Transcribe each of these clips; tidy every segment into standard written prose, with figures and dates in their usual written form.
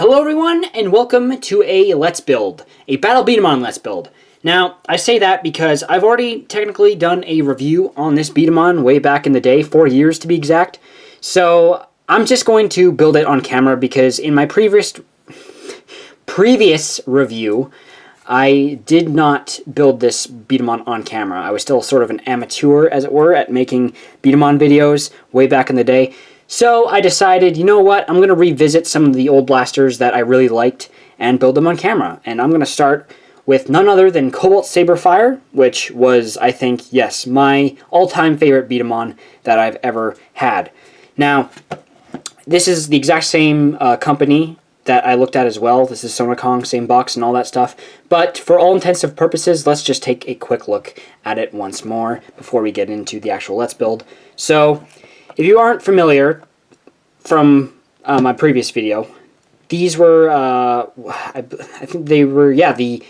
Hello everyone, and welcome to a Let's Build, a Battle B-daman Let's Build. Now, I say that because I've already technically done a review on this B-daman way back in the day, 4 years to be exact. So, I'm just going to build it on camera because in my previous review, I did not build this B-daman on camera. I was still sort of an amateur, as it were, at making B-daman videos way back in the day. So I decided, you know what, I'm going to revisit some of the old blasters that I really liked and build them on camera. And I'm going to start with none other than Cobalt Saber Fire, which was, I think, yes, my all-time favorite B-daman that I've ever had. Now, this is the exact same company that I looked at as well. This is Sonokong, same box and all that stuff. But for all intensive purposes, let's just take a quick look at it once more before we get into the actual Let's Build. So, if you aren't familiar from my previous video, these were, I think they were, yeah, the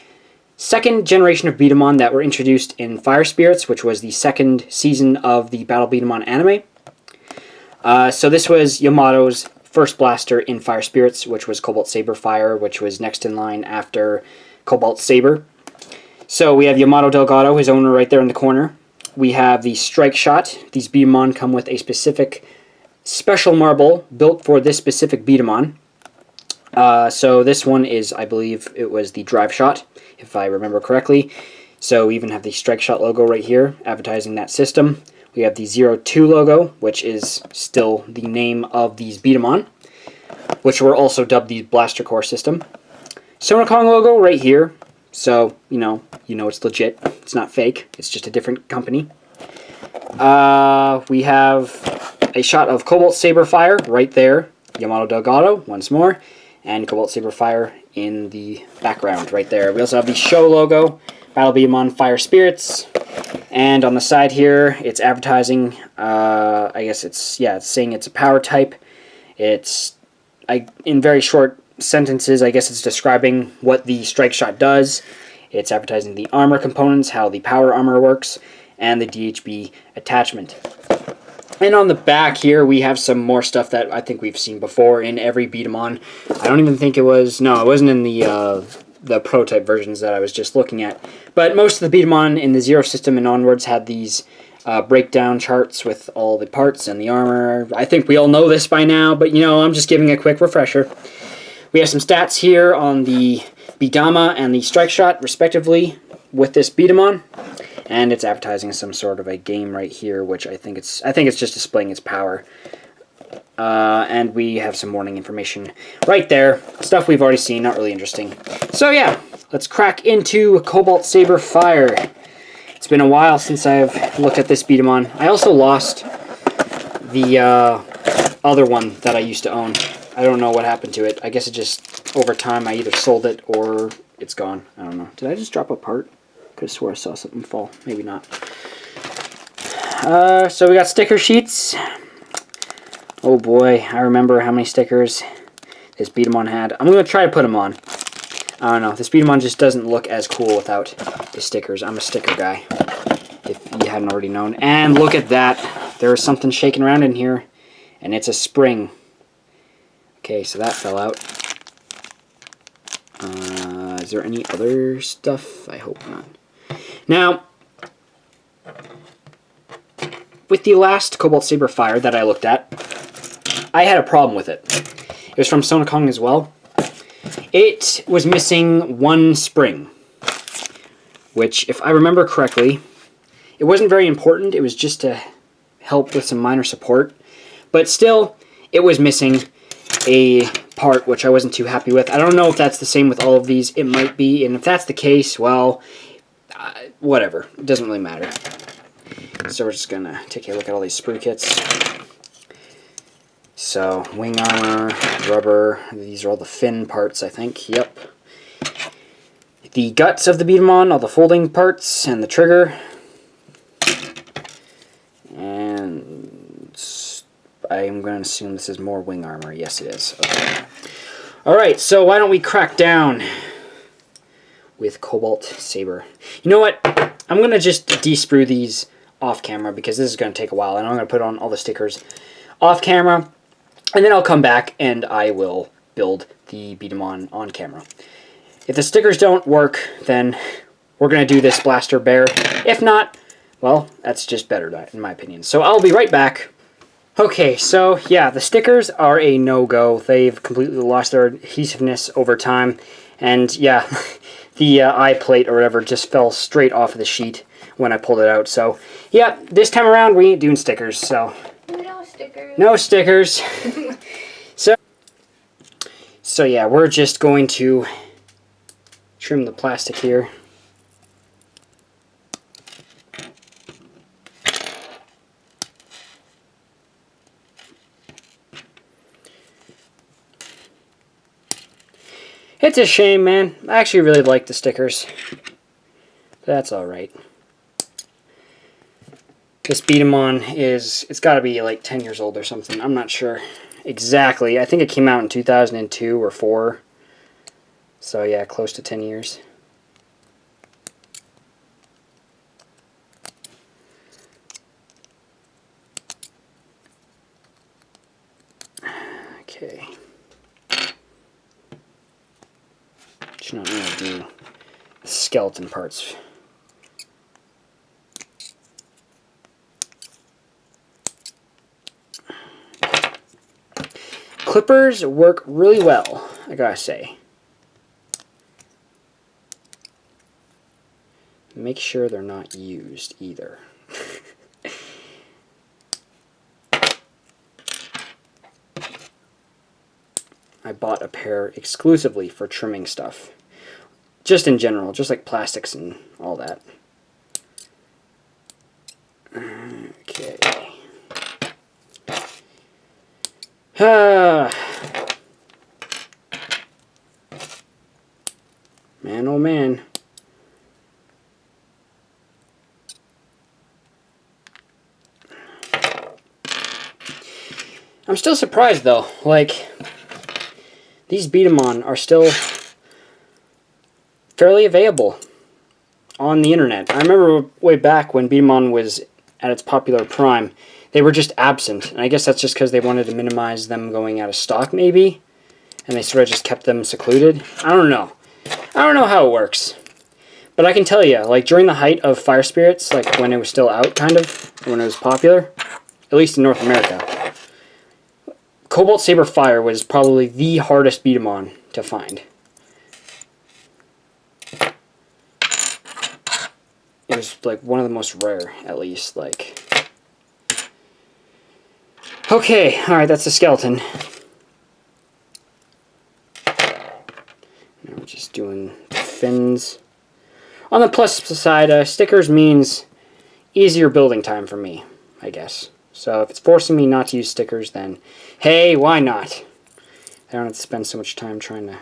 second generation of B-daman that were introduced in Fire Spirits, which was the second season of the Battle B-daman anime. So this was Yamato's first blaster in Fire Spirits, which was Cobalt Saber Fire, which was next in line after Cobalt Saber. So we have Yamato Delgado, his owner, right there in the corner. We have the Strike Shot. These B-daman come with a specific special marble built for this specific B-daman. So this one is, I believe, it was the Drive Shot, if I remember correctly. So we even have the Strike Shot logo right here, advertising that system. We have the 02 logo, which is still the name of these B-daman, which were also dubbed the Blaster Core system. Sonokong logo right here. So, you know it's legit. It's not fake. It's just a different company. We have a shot of Cobalt Saber Fire right there. Yamato Delgado, once more. And Cobalt Saber Fire in the background right there. We also have the show logo, Battle B-daman Fire Spirits. And on the side here, it's advertising, I guess it's saying it's a power type. It's, in very short sentences, I guess it's describing what the Strike Shot does. It's advertising the armor components, how the power armor works, and the DHB attachment. And on the back here, we have some more stuff that I think we've seen before in every B-daman. I don't even think it was, no, it wasn't in the prototype versions that I was just looking at. But most of the B-daman in the Zero system and onwards had these breakdown charts with all the parts and the armor. I think we all know this by now, but I'm just giving a quick refresher. We have some stats here on the B-dama and the Strike Shot, respectively, with this B-daman. And it's advertising some sort of a game right here, which I think it's just displaying its power. And we have some warning information right there. Stuff we've already seen, not really interesting. So yeah, let's crack into Cobalt Saber Fire. It's been a while since I've looked at this B-daman. I also lost the other one that I used to own. I don't know what happened to it. I guess it just, over time, I either sold it or it's gone. I don't know. Did I just drop a part? Could have swore I saw something fall. Maybe not. So we got sticker sheets. Oh boy, I remember how many stickers this B-daman had. I'm going to try to put them on. I don't know. This B-daman just doesn't look as cool without the stickers. I'm a sticker guy, if you hadn't already known. And look at that. There's something shaking around in here, and it's a spring. Okay, so that fell out. Is there any other stuff? I hope not. Now, with the last Cobalt Saber Fire that I looked at, I had a problem with it. It was from Sonokong as well. It was missing one spring, which, if I remember correctly, it wasn't very important. It was just to help with some minor support. But still, it was missing a part which I wasn't too happy with. I don't know if that's the same with all of these. It might be, and if that's the case, well, whatever. It doesn't really matter. So we're just going to take a look at all these sprue kits. So, wing armor, rubber, these are all the fin parts, I think. Yep. The guts of the B-daman, all the folding parts, and the trigger. And I'm going to assume this is more wing armor. Yes, it is. Okay. Alright, so why don't we crack down with Cobalt Saber. You know what? I'm going to just de-sprue these off camera because this is going to take a while, and I'm going to put on all the stickers off camera, and then I'll come back and I will build the B-daman on camera. If the stickers don't work, then we're going to do this blaster bear. If not, well, that's just better in my opinion. So I'll be right back. Okay, so yeah, the stickers are a no-go. They've completely lost their adhesiveness over time. And yeah, the eye plate or whatever just fell straight off of the sheet when I pulled it out. So yeah, this time around we ain't doing stickers, so... No stickers. No stickers. So yeah, we're just going to trim the plastic here. It's a shame, man. I actually really like the stickers. That's alright. This B-daman it's got to be like 10 years old or something. I'm not sure exactly. I think it came out in 2002 or 4. So yeah, close to 10 years. Okay. Just not going to do the skeleton parts. Clippers work really well, I gotta say. Make sure they're not used either. I bought a pair exclusively for trimming stuff. Just in general, just like plastics and all that. Okay. Man, oh man. I'm still surprised though, like, these B-daman are still fairly available on the internet. I remember way back when B-daman was at its popular prime, they were just absent, and I guess that's just because they wanted to minimize them going out of stock maybe, and they sort of just kept them secluded. I don't know. I don't know how it works. But I can tell you, like, during the height of Fire Spirits, like, when it was still out, kind of, when it was popular, at least in North America, Cobalt Saber Fire was probably the hardest B-daman to find. It was, like, one of the most rare, at least, like... Okay, alright, that's the skeleton. Now we're just doing the fins. On the plus side, stickers means easier building time for me, I guess. So if it's forcing me not to use stickers, then hey, why not? I don't have to spend so much time trying to...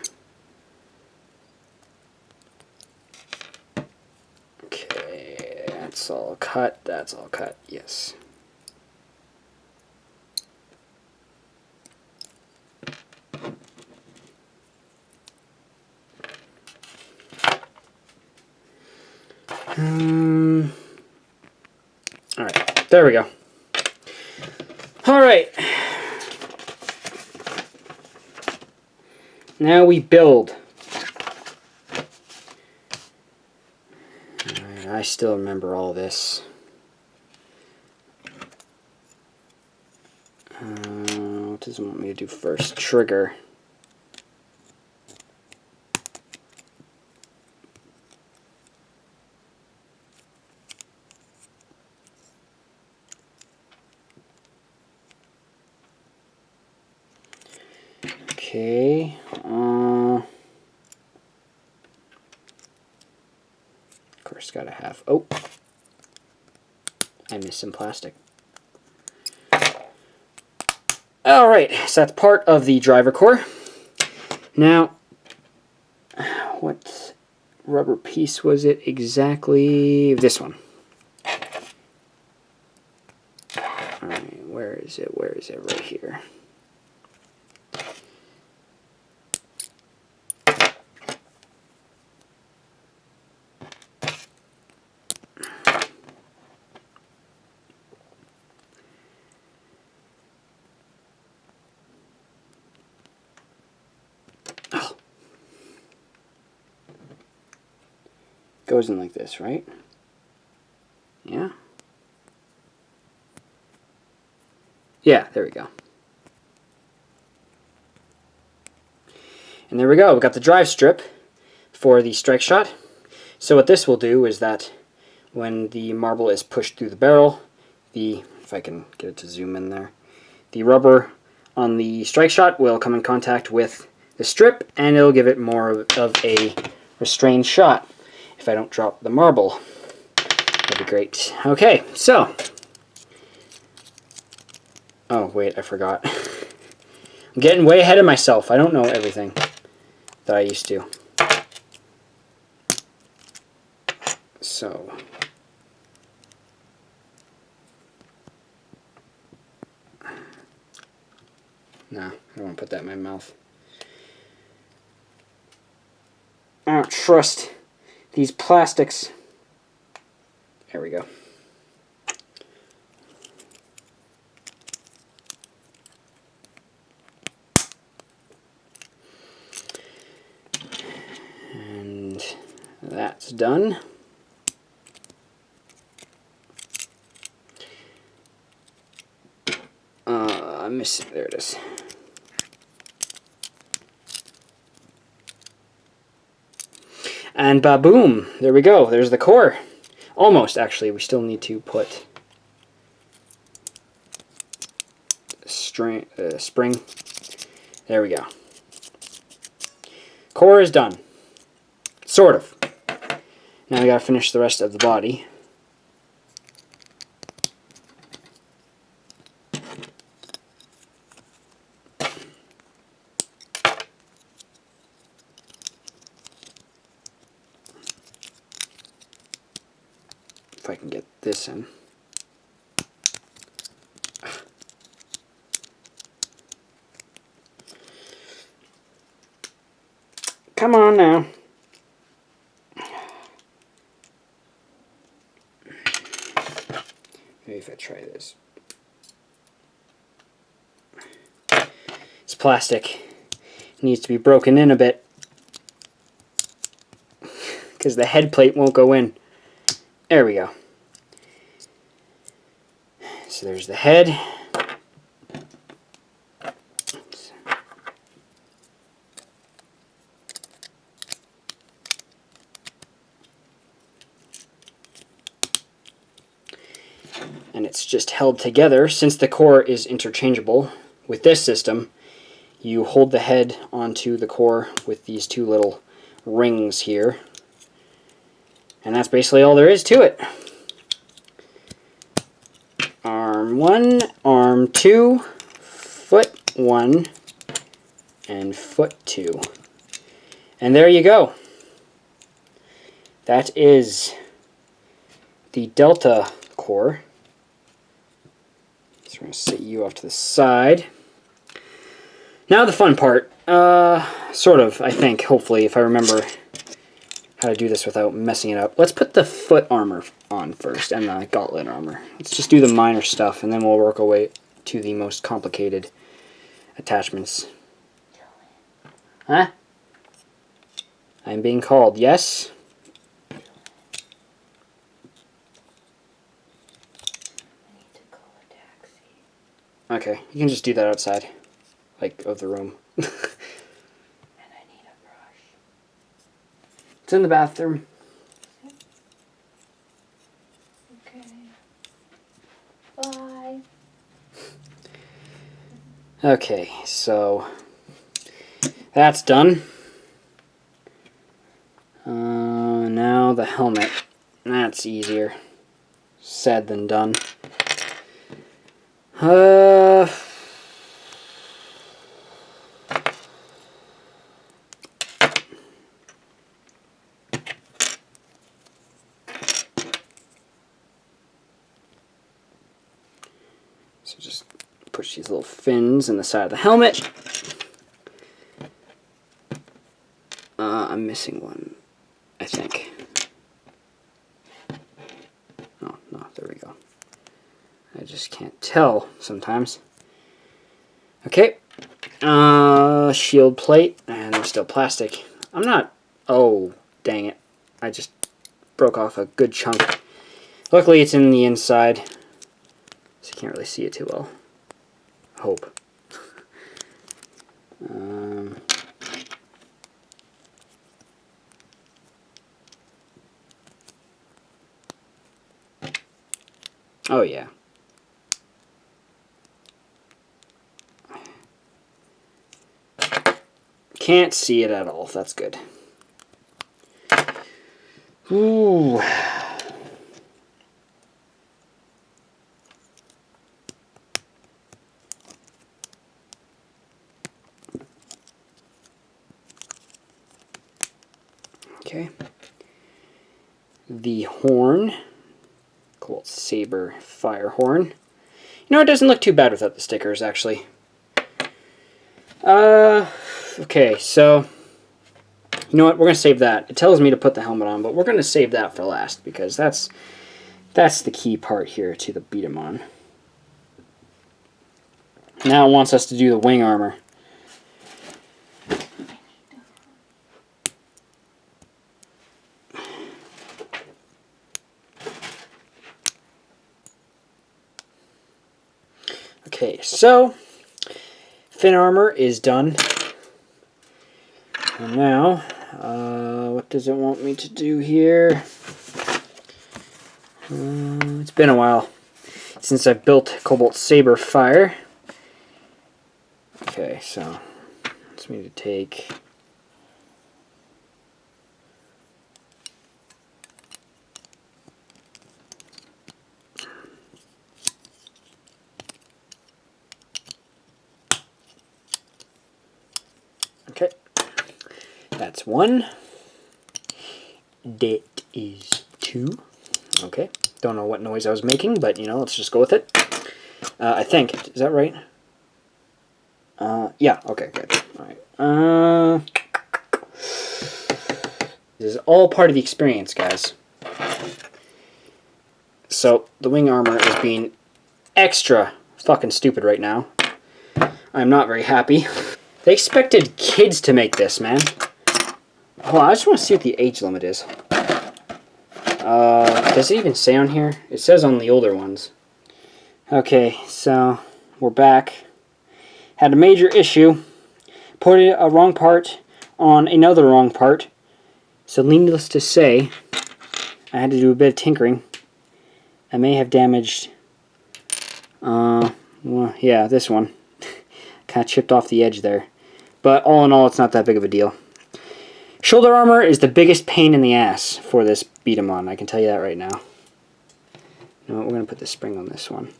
Okay, that's all cut, yes. Alright, there we go. Alright. Now we build. Alright, I still remember all this. What does it want me to do first? Trigger. Okay, of course gotta have, oh, I missed some plastic. Alright, so that's part of the driver core. Now, what rubber piece was it exactly? This one. Alright, where is it? Right here. goes in like this, right? Yeah? Yeah, there we go. And there we go. We got the drive strip for the strike shot. So what this will do is that when the marble is pushed through the barrel, if I can get it to zoom in there, the rubber on the strike shot will come in contact with the strip, and it'll give it more of a restrained shot if I don't drop the marble. That'd be great. Okay, so... Oh, wait, I forgot. I'm getting way ahead of myself. I don't know everything that I used to. So... No, I don't want to put that in my mouth. I don't trust these plastics. There we go. And that's done. I'm missing, there it is. And ba-boom, there we go, there's the core. Almost, actually, we still need to put spring. There we go. Core is done. Sort of. Now we gotta finish the rest of the body. If I can get this in. Come on now. Maybe if I try this. It's plastic. It needs to be broken in a bit because the head plate won't go in. There we go. So there's the head. And it's just held together. Since the core is interchangeable with this system, you hold the head onto the core with these two little rings here. And that's basically all there is to it. Arm 1, arm 2, foot 1, and foot 2. And there you go. That is the Delta core. So we're going to set you off to the side. Now the fun part. Sort of, I think, hopefully, if I remember how to do this without messing it up. Let's put the foot armor on first, and the gauntlet armor. Let's just do the minor stuff, and then we'll work our way to the most complicated attachments. Huh? I'm being called, yes? I need to call a taxi. Okay, you can just do that outside, like, of the room. It's in the bathroom. Okay. Bye. Okay, so that's done. Now the helmet. That's easier said than done. So just push these little fins in the side of the helmet. I'm missing one, I think. Oh, no, there we go. I just can't tell sometimes. Okay. Shield plate, and they're still plastic. I'm not... Oh, dang it. I just broke off a good chunk. Luckily it's in the inside, so you can't really see it too well. I hope. Oh yeah. Can't see it at all. That's good. Ooh. Okay. The horn. Cobalt Saber fire horn. You know, it doesn't look too bad without the stickers, actually. Okay, so you know what? We're gonna save that. It tells me to put the helmet on, but we're gonna save that for last because that's the key part here to the B-daman. Now it wants us to do the wing armor. Okay, so fin armor is done. And now, what does it want me to do here? It's been a while since I built Cobalt Saber Fire. Okay, so it's me to take okay. That's one. That is two. Okay. Don't know what noise I was making, but you know, let's just go with it. I think. Is that right? Yeah. Okay. Good. All right. This is all part of the experience, guys. So the wing armor is being extra fucking stupid right now. I'm not very happy. They expected kids to make this, man. Hold on, I just want to see what the age limit is. Does it even say on here? It says on the older ones. Okay, so we're back. Had a major issue. Put a wrong part on another wrong part. So needless to say, I had to do a bit of tinkering. I may have damaged, well, yeah, this one. Kind of chipped off the edge there. But all in all, it's not that big of a deal. Shoulder armor is the biggest pain in the ass for this B-daman. I can tell you that right now. You know what, we're going to put the spring on this one.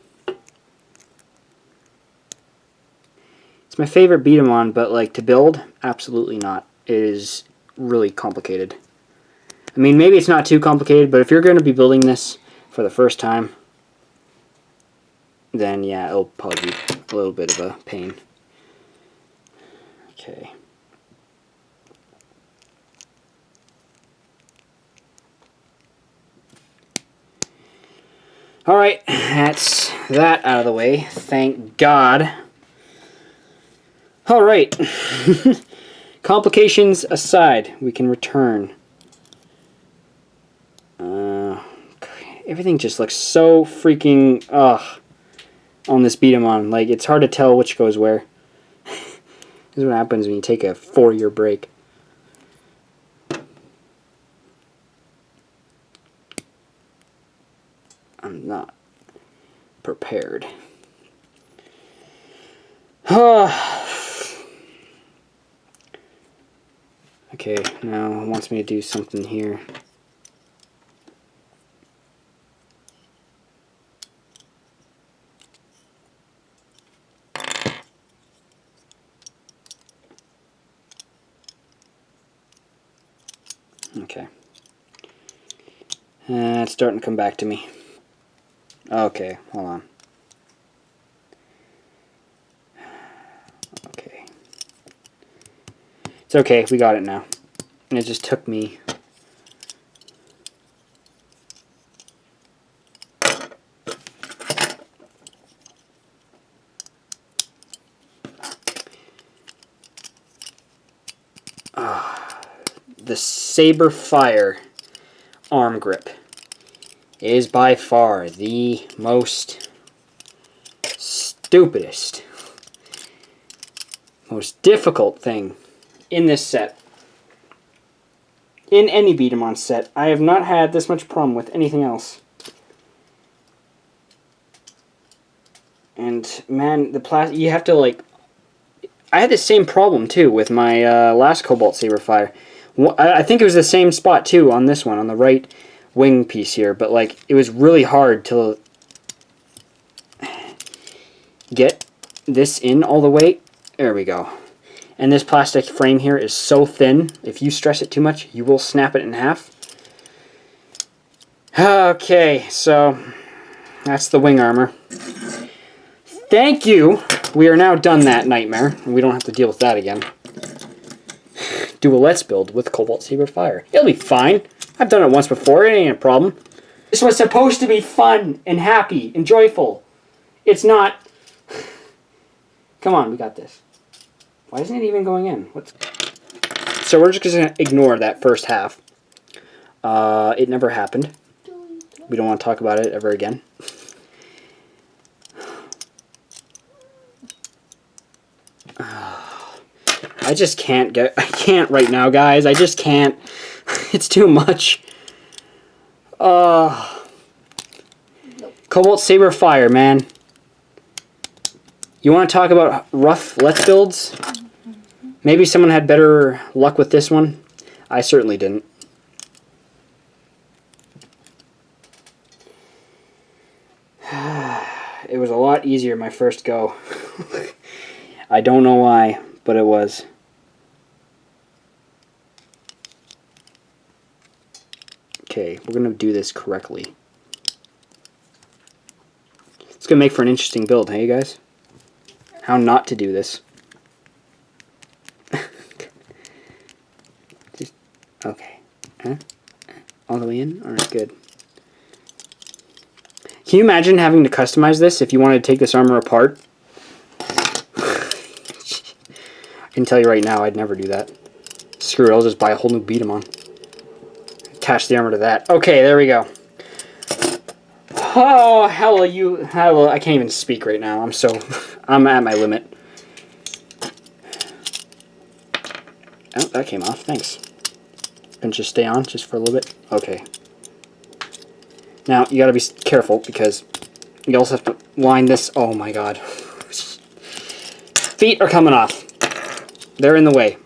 It's my favorite B-daman, but like to build, absolutely not. It is really complicated. I mean, maybe it's not too complicated, but if you're going to be building this for the first time, then yeah, it'll probably be a little bit of a pain. Okay. Alright, that's that out of the way. Thank God. Alright. Complications aside, we can return. Everything just looks so freaking on this B-daman. Like, it's hard to tell which goes where. This is what happens when you take a 4-year break. I'm not prepared. Okay, now it wants me to do something here. Okay. It's starting to come back to me. Okay, hold on. Okay. It's okay, we got it now. And it just took me... the Saber Fire arm grip is by far the most stupidest, most difficult thing in this set. In any B-daman set, I have not had this much problem with anything else. And man, the plastic, you have to like, I had the same problem too with my last Cobalt Saber Fire. I think it was the same spot too on this one, on the right wing piece here, but like it was really hard to get this in all the way. There we go. And this plastic frame here is so thin, if you stress it too much, you will snap it in half. Okay, so that's the wing armor. Thank you. We are now done that nightmare. We don't have to deal with that again. Do a let's build with Cobalt Saber Fire. It'll be fine. I've done it once before. It ain't a problem. This was supposed to be fun and happy and joyful. It's not. Come on, we got this. Why isn't it even going in? So we're just going to ignore that first half. It never happened. We don't want to talk about it ever again. I just can't get... I can't right now, guys. I just can't. It's too much. Cobalt Saber Fire, man. You want to talk about rough let's builds? Maybe someone had better luck with this one. I certainly didn't. It was a lot easier my first go. I don't know why, but it was. Okay, we're going to do this correctly. It's going to make for an interesting build, hey you guys? How not to do this. Just, okay. Huh? All the way in? Alright, good. Can you imagine having to customize this if you wanted to take this armor apart? I can tell you right now, I'd never do that. Screw it, I'll just buy a whole new B-daman. Attach the armor to that. Okay, there we go. Oh, hello, I can't even speak right now. I'm at my limit. Oh, that came off. Thanks. Can just stay on just for a little bit? Okay. Now, you gotta be careful because you also have to line this. Oh my god. Feet are coming off. They're in the way.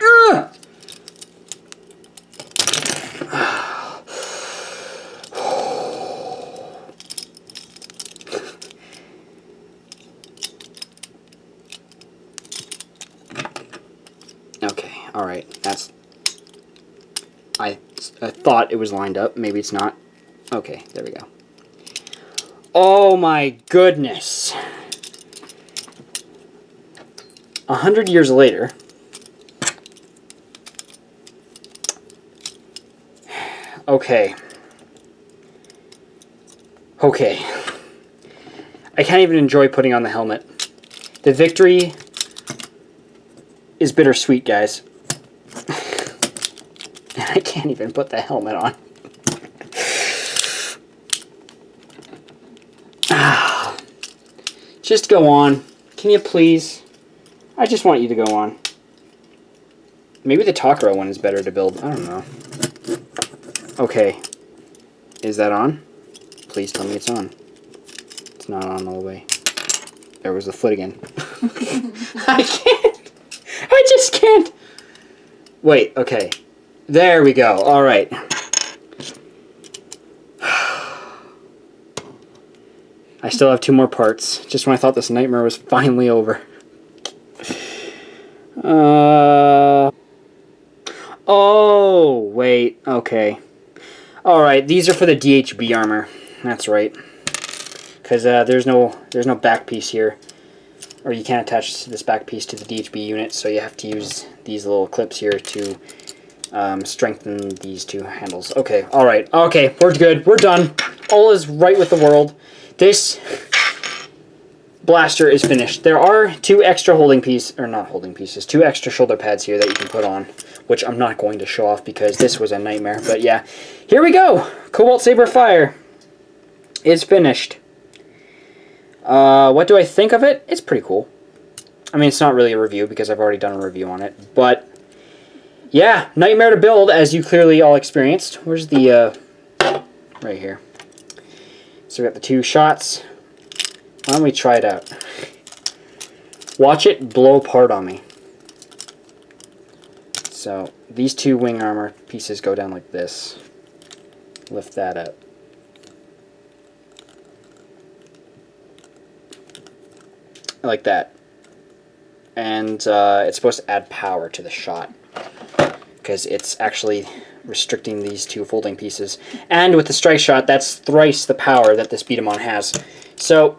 Ugh! Okay, alright, that's... I thought it was lined up. Maybe it's not. Okay, there we go. Oh my goodness. 100 years later... Okay. Okay. I can't even enjoy putting on the helmet. The victory is bittersweet, guys. And I can't even put the helmet on. Just go on. Can you please? I just want you to go on. Maybe the Takara one is better to build. I don't know. Okay. Is that on? Please tell me it's on. It's not on all the way. There was the foot again. I can't. I just can't. Wait, okay. There we go. Alright. I still have 2 more parts. Just when I thought this nightmare was finally over. Oh, wait. Okay. Alright, these are for the DHB armor. That's right. Because there's no back piece here. Or you can't attach this back piece to the DHB unit, so you have to use these little clips here to strengthen these 2 handles. Okay, alright. Okay, we're good. We're done. All is right with the world. This blaster is finished. There are two extra two extra shoulder pads here that you can put on, which I'm not going to show off because this was a nightmare. But yeah, here we go. Cobalt Saber Fire is finished. What do I think of it? It's pretty cool. I mean, it's not really a review because I've already done a review on it, but yeah, nightmare to build, as you clearly all experienced. Where's the, right here. So we got the two shots. Why don't we try it out? Watch it blow apart on me. So, these two wing armor pieces go down like this. Lift that up. Like that. And it's supposed to add power to the shot, because it's actually restricting these two folding pieces. And with the strike shot, that's thrice the power that this B-daman has. So,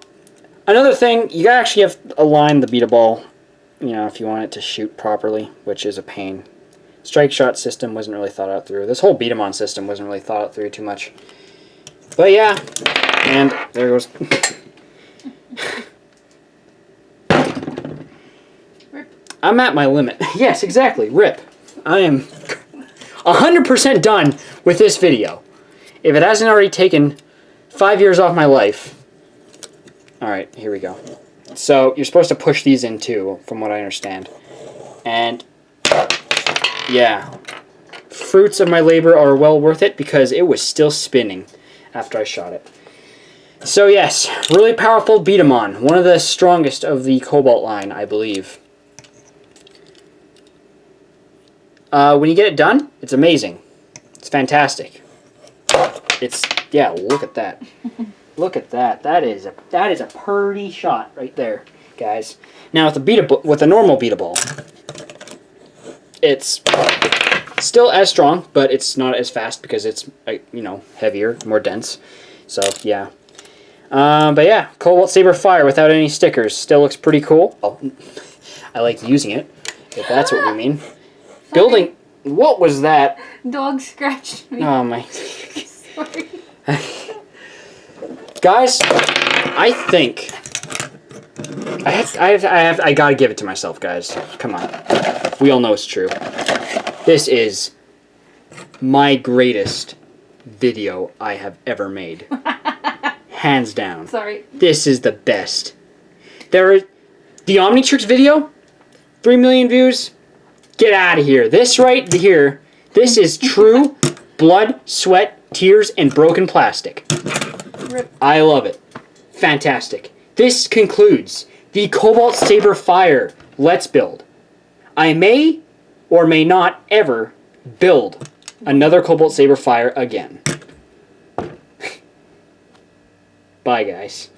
another thing, you actually have to align the ball, you know, if you want it to shoot properly, which is a pain. Strike shot system wasn't really thought out through. This whole B-daman system wasn't really thought out through too much. But yeah, and there goes. I'm at my limit. Yes, exactly. Rip. I am 100% done with this video. If it hasn't already taken 5 years off my life. Alright, here we go. So, you're supposed to push these in too, from what I understand. And, yeah. Fruits of my labor are well worth it because it was still spinning after I shot it. So yes, really powerful B-daman. One of the strongest of the Cobalt line, I believe. When you get it done, it's amazing. It's fantastic. It's, yeah, look at that. Look at that. That is a pretty shot right there, guys. Now with a normal ball, it's still as strong, but it's not as fast because it's, you know, heavier, more dense. So yeah. But yeah, Cobalt Saber Fire without any stickers still looks pretty cool. Oh, I like using it, if that's what we mean. Building. What was that? Dog scratched me. Oh my. Sorry. Guys, I think I gotta give it to myself, guys. Come on. We all know it's true. This is my greatest video I have ever made. Hands down. Sorry. This is the best. The Omnitrix video, 3 million views. Get out of here. This right here, this is true blood, sweat, tears, and broken plastic. Rip. I love it. Fantastic. This concludes the Cobalt Saber Fire Let's Build. I may or may not ever build another Cobalt Saber Fire again. Bye, guys.